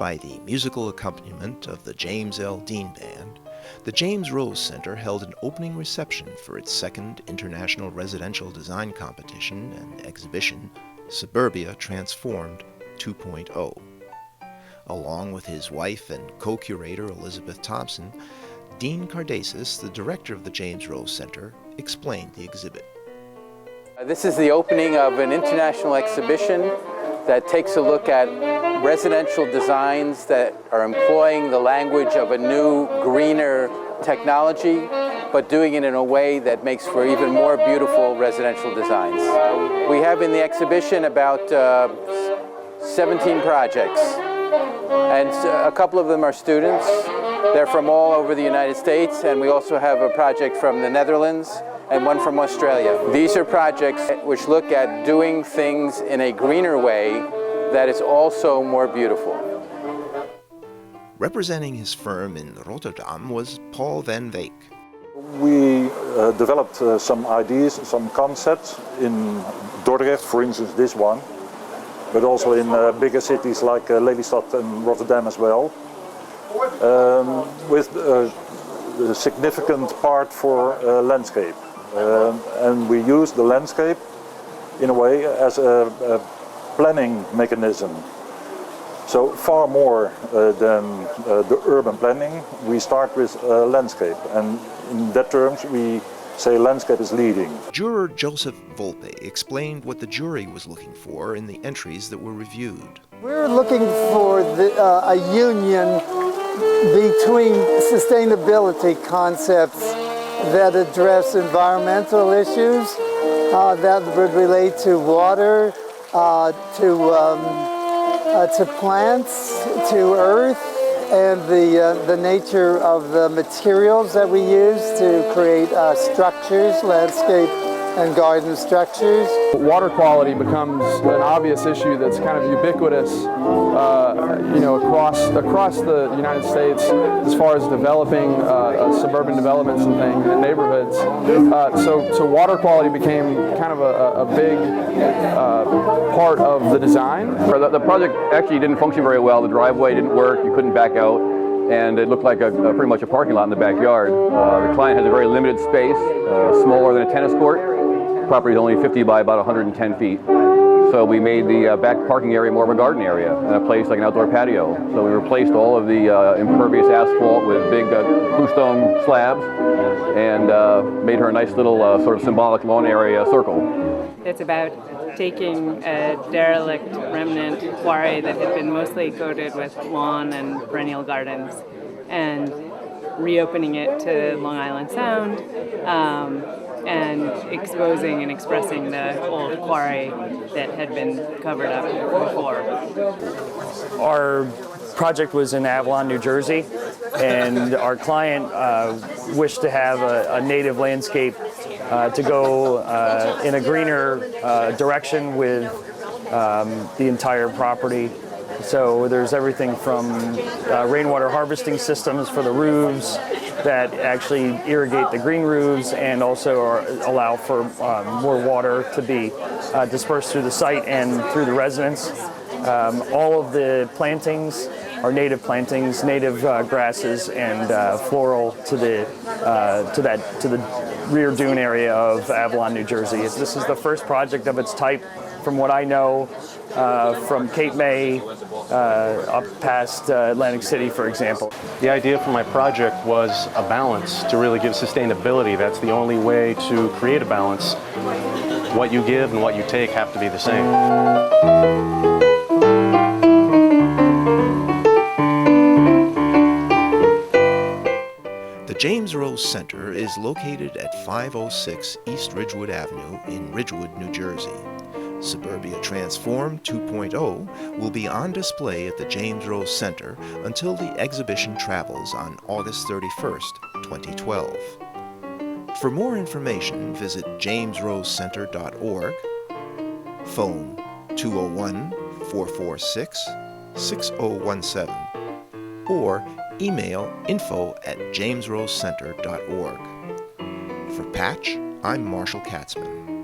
by the musical accompaniment of the James L. Dean Band, the James Rose Center held an opening reception for its second International Residential Design Competition and exhibition, Suburbia Transformed 2.0. Along with his wife and co-curator Elizabeth Thompson, Dean Cardasis, the director of the James Rose Center, explained the exhibit. This is the opening of an international exhibition that takes a look at residential designs that are employing the language of a new, greener technology, but doing it in a way that makes for even more beautiful residential designs. We have in the exhibition about 17 projects, and a couple of them are students. They're from all over the United States, and we also have a project from the Netherlands and one from Australia. These are projects which look at doing things in a greener way that is also more beautiful. Representing his firm in Rotterdam was Paul van Veek. We developed some ideas, some concepts in Dordrecht, for instance this one, but also in bigger cities like Lelystad and Rotterdam as well, with a significant part for landscape. And we use the landscape in a way as a planning mechanism. So far more than the urban planning, we start with landscape, and in that terms we say landscape is leading. Juror Joseph Volpe explained what the jury was looking for in the entries that were reviewed. We're looking for a union between sustainability concepts that address environmental issues, that would relate to water, to plants, to earth, and the nature of the materials that we use to create structures, landscape and garden structures. Water quality becomes an obvious issue that's kind of ubiquitous, across the United States as far as developing suburban developments and things and neighborhoods. So water quality became kind of a big part of the design. The project actually didn't function very well. The driveway didn't work. You couldn't back out, and it looked like pretty much a parking lot in the backyard. The client has a very limited space, smaller than a tennis court. The property is only 50 by about 110 feet. So we made the back parking area more of a garden area and a place like an outdoor patio. So we replaced all of the impervious asphalt with big bluestone slabs and made her a nice little sort of symbolic lawn area circle. It's about taking a derelict remnant quarry that had been mostly coated with lawn and perennial gardens and reopening it to Long Island Sound, and exposing and expressing the old quarry that had been covered up before. Our project was in Avalon, New Jersey, and our client wished to have a native landscape to go in a greener direction with the entire property. So there's everything from rainwater harvesting systems for the roofs that actually irrigate the green roofs and also allow for more water to be dispersed through the site and through the residents. All of the plantings are native plantings, native grasses, and floral to the rear dune area of Avalon, New Jersey. This is the first project of its type, from what I know, from Cape May up past Atlantic City, for example. The idea for my project was a balance to really give sustainability. That's the only way to create a balance. What you give and what you take have to be the same. The James Rose Center is located at 506 East Ridgewood Avenue in Ridgewood, New Jersey. Suburbia Transformed 2.0 will be on display at the James Rose Center until the exhibition travels on August 31st, 2012. For more information, visit jamesrosecenter.org, phone 201-446-6017, or email info@jamesrosecenter.org. For Patch, I'm Marshall Katzman.